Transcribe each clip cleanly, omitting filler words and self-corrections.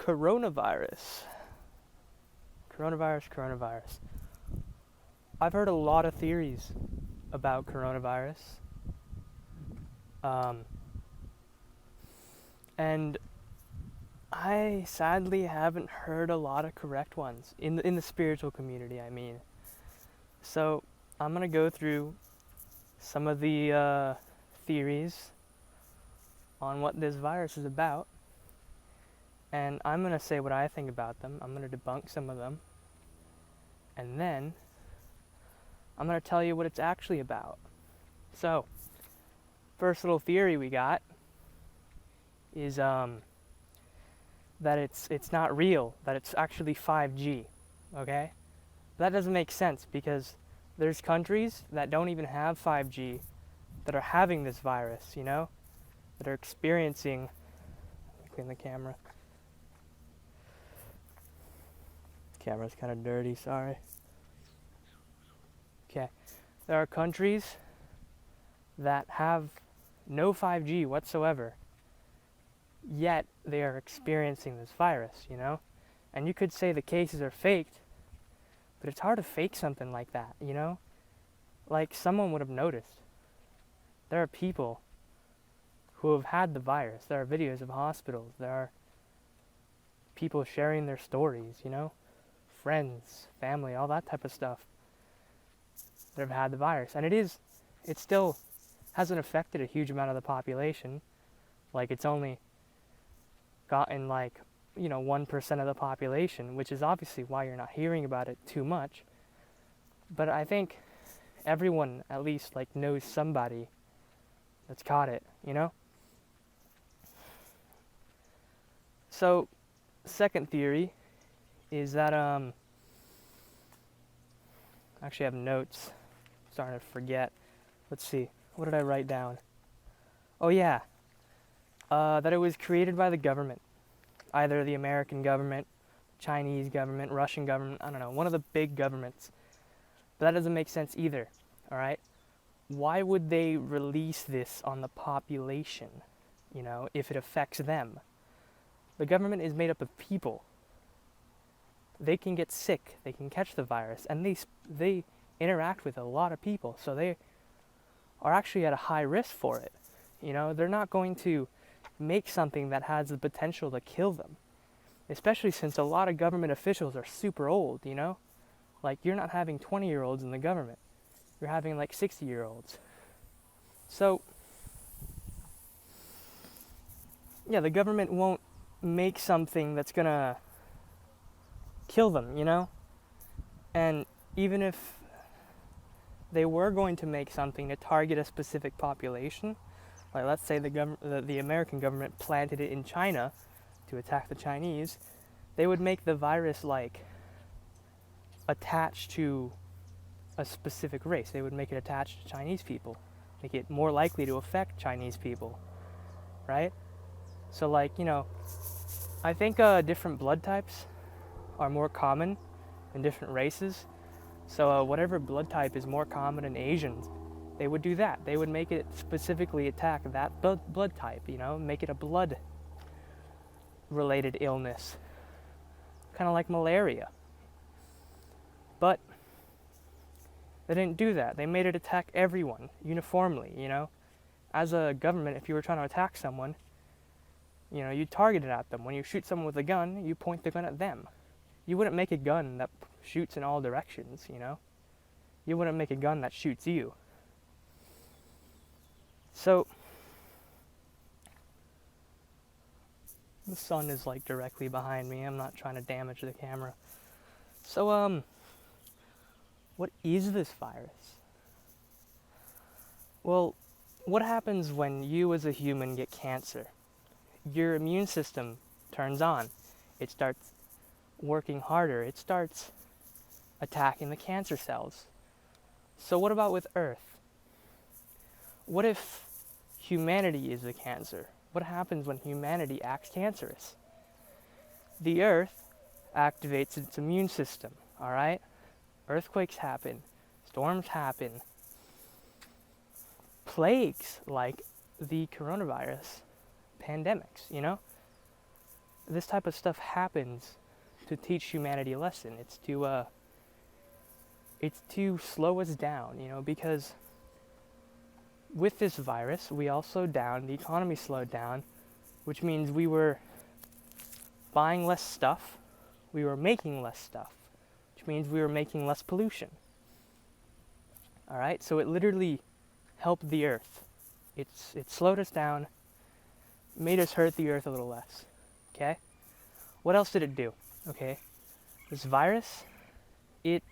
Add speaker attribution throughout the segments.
Speaker 1: Coronavirus. Coronavirus. I've heard a lot of theories about coronavirus. And I sadly haven't heard a lot of correct ones in the spiritual community, I mean. So I'm going to go through some of the theories on what this virus is about. And I'm going to say what I think about them. I'm going to debunk some of them. And then I'm going to tell you what it's actually about. So, first little theory we got is that it's not real, that it's actually 5G, okay? That doesn't make sense because there's countries that don't even have 5G that are having this virus, you know? That are experiencing, clean the camera. Camera's kind of dirty, sorry. Okay, there are countries that have no 5G whatsoever, yet they are experiencing this virus, you know? And you could say the cases are faked, but it's hard to fake something like that, you know? Like, someone would have noticed. There are people who have had the virus. There are videos of hospitals. There are people sharing their stories, you know? Friends, family, all that type of stuff that have had the virus. And it still hasn't affected a huge amount of the population. Like, it's only gotten, like, you know, 1% of the population, which is obviously why you're not hearing about it too much. But I think everyone at least, like, knows somebody that's caught it, you know? So, second theory is that, actually I have notes. Starting to forget. Let's see. What did I write down? Oh yeah. That it was created by the government. Either the American government, Chinese government, Russian government, I don't know, one of the big governments. But that doesn't make sense either, alright? Why would they release this on the population, you know, if it affects them? The government is made up of people. They can get sick, they can catch the virus, and they interact with a lot of people, so they are actually at a high risk for it. You know, they're not going to make something that has the potential to kill them, especially since a lot of government officials are super old, you know? Like, you're not having 20-year-olds in the government. You're having, like, 60-year-olds. So, yeah, the government won't make something that's gonna kill them, you know? And even if they were going to make something to target a specific population, like let's say the American government planted it in China to attack the Chinese, they would make the virus like attached to a specific race. They would make it attached to Chinese people, make it more likely to affect Chinese people, right? So like, you know, I think different blood types are more common in different races. So whatever blood type is more common in Asians, they would do that. They would make it specifically attack that blood type, you know, make it a blood-related illness, kind of like malaria. But they didn't do that. They made it attack everyone uniformly, you know. As a government, if you were trying to attack someone, you know, you target it at them. When you shoot someone with a gun, you point the gun at them. You wouldn't make a gun that shoots in all directions, you know? You wouldn't make a gun that shoots you. So, the sun is like directly behind me. I'm not trying to damage the camera. So, what is this virus? Well, what happens when you as a human get cancer? Your immune system turns on. It starts working harder. It starts attacking the cancer cells. So what about with Earth? What if humanity is the cancer? What happens when humanity acts cancerous? The Earth activates its immune system, alright? Earthquakes happen, storms happen, plagues like the coronavirus, pandemics, you know? this type of stuff happens to teach humanity a lesson. It's to slow us down, because with this virus, we all slowed down, the economy slowed down, which means we were buying less stuff, we were making less stuff, which means we were making less pollution. All right, so it literally helped the earth. It slowed us down, made us hurt the earth a little less. Okay? What else did it do? Okay, this virus, it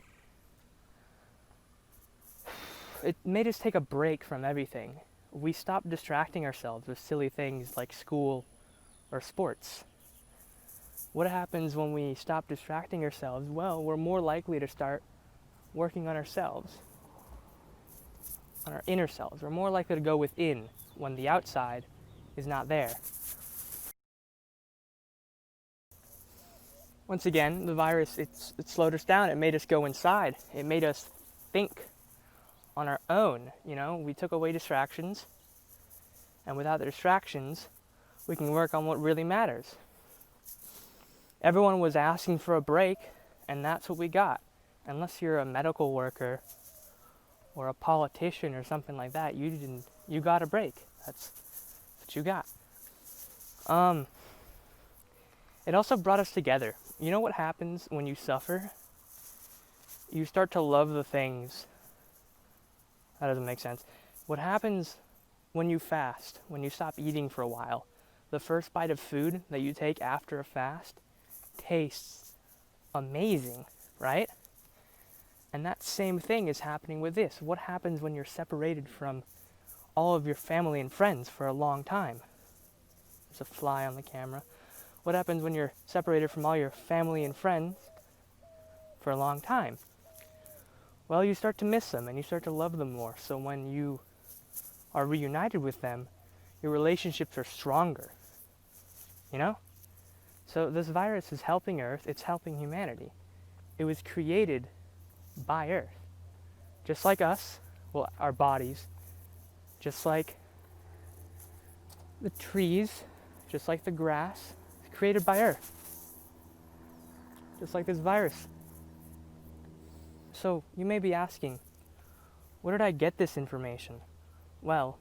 Speaker 1: made us take a break from everything. We stopped distracting ourselves with silly things like school or sports. What happens when we stop distracting ourselves? Well, we're more likely to start working on ourselves, on our inner selves. We're more likely to go within when the outside is not there. Once again, the virus, it slowed us down. It made us go inside. It made us think on our own. We took away distractions, and without the distractions, we can work on what really matters. Everyone was asking for a break, and that's what we got. Unless you're a medical worker or a politician or something like that, you got a break. That's what you got. It also brought us together. You know what happens when you suffer? You start to love the things. That doesn't make sense. What happens when you fast, when you stop eating for a while? The first bite of food that you take after a fast tastes amazing, right? And that same thing is happening with this. What happens when you're separated from all of your family and friends for a long time? There's a fly on the camera. What happens when you're separated from all your family and friends for a long time? Well, you start to miss them and you start to love them more. So when you are reunited with them, your relationships are stronger. So this virus is helping Earth, it's helping humanity. It was created by Earth. Just like us, well, our bodies, just like the trees, just like the grass, it's created by Earth. Just like this virus. So you may be asking, where did I get this information? Well,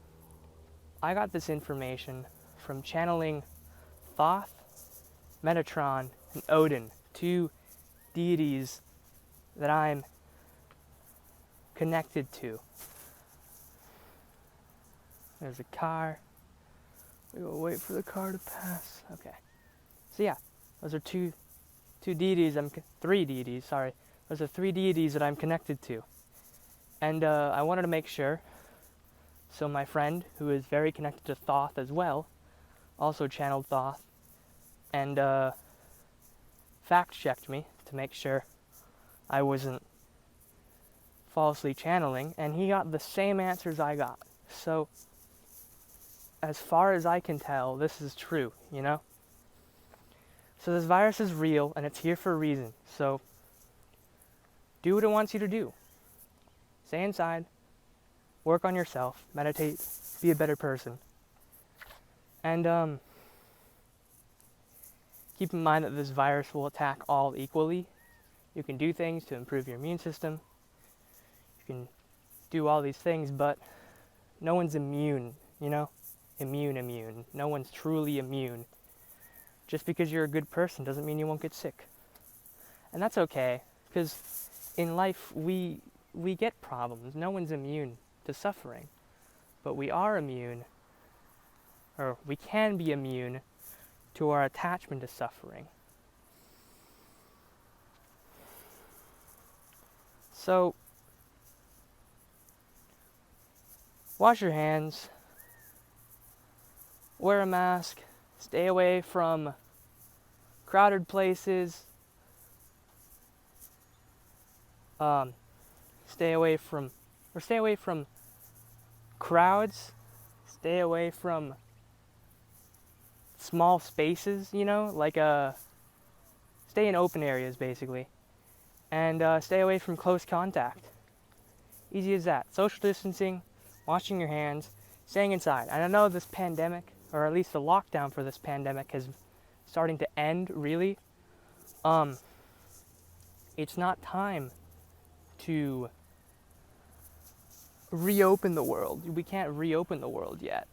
Speaker 1: I got this information from channeling Thoth, Metatron, and Odin, two deities that I'm connected to. There's a car. We will wait for the car to pass. Okay. So yeah, those are three deities, sorry. Those are three deities that I'm connected to. And I wanted to make sure, so my friend, who is very connected to Thoth as well, also channeled Thoth, and fact-checked me to make sure I wasn't falsely channeling, and he got the same answers I got. So, as far as I can tell, this is true, So this virus is real, and it's here for a reason. So, do what it wants you to do. Stay inside, work on yourself, meditate, be a better person. And keep in mind that this virus will attack all equally. You can do things to improve your immune system. You can do all these things, but no one's immune, Immune. No one's truly immune. Just because you're a good person doesn't mean you won't get sick. And that's okay, because in life we get problems. No one's immune to suffering. But we are immune, or we can be immune to our attachment to suffering. So, wash your hands, wear a mask, stay away from crowded places, stay away from crowds, stay away from small spaces, stay in open areas basically, and stay away from close contact. Easy as that. Social distancing, washing your hands, staying inside. And I know this pandemic, or at least the lockdown for this pandemic, has starting to end, really. It's not time to reopen the world. We can't reopen the world yet.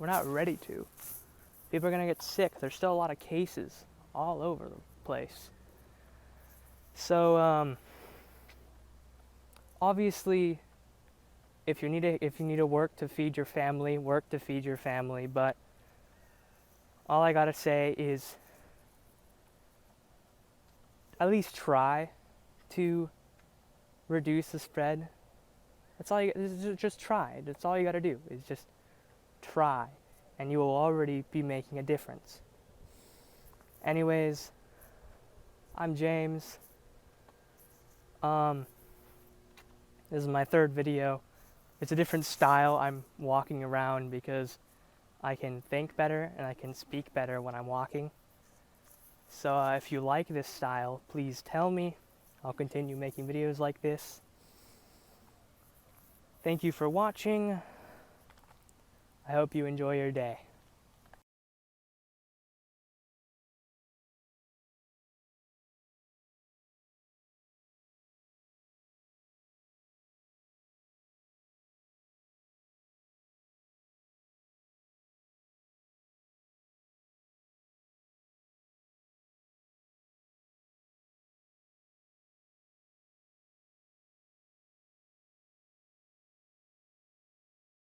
Speaker 1: We're not ready to. People are gonna get sick. There's still a lot of cases all over the place. So obviously, if you need to work to feed your family, work to feed your family. But all I gotta say is, at least try to reduce the spread. That's all you just try. That's all you got to do is just try, and you will already be making a difference. Anyways, I'm James. This is my third video. It's a different style. I'm walking around because I can think better and I can speak better when I'm walking. So if you like this style, please tell me. I'll continue making videos like this. Thank you for watching. I hope you enjoy your day.